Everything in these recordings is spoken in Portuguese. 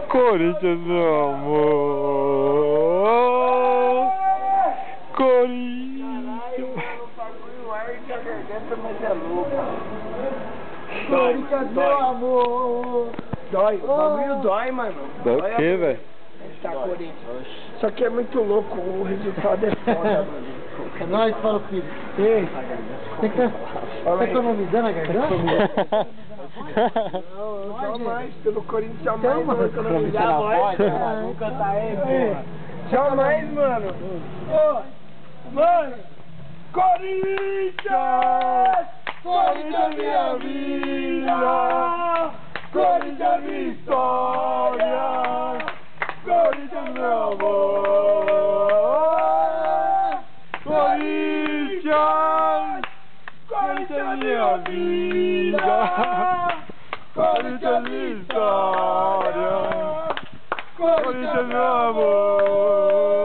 Corinthians, meu amor. Corinthians. Corinthians, meu amor. Dói, o bagulho dói, mano. Dói o quê, velho? Tá, Corinthians. Isso aqui é muito louco, o resultado é foda, mano. É nóis, fala, filho. Ei, Você tá economizando a garganta? não, eu jamais, pelo Corinthians jamais Então, vou economizar a voz. Vamos cantar aí, porra. Jamais, mano. Ô, mano, Corinthians! Corinthians minha vida! Corinthians minha história! Corinthians meu amor! Corinthians! Corinthians minha vida! Corinthians minha história! Corinthians meu amor!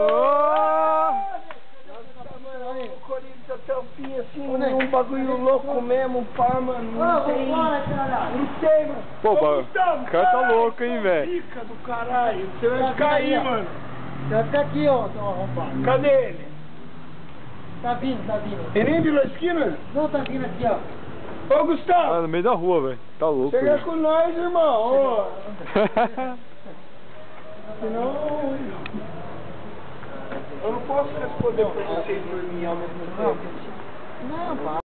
O Corinthians até o fim, assim, um bagulho louco mesmo, pá, mano. Não sei, mano. Pô, Ô, o Gustavo, cara tá caralho, louco, hein, velho? Fica do caralho, você vai cair, mano. Vai ficar aqui, ó, seu arrombado. Cadê ele? Tá vindo, tá vindo. Ele nem virou a esquina? Não, tá vindo aqui, ó. Ô, Ah, Gustavo, no meio da rua, velho. Tá louco. chega velho. com nós, irmão. Ô. Senão... Eu não posso responder pra vocês dormir ao mesmo tempo. Não, pá.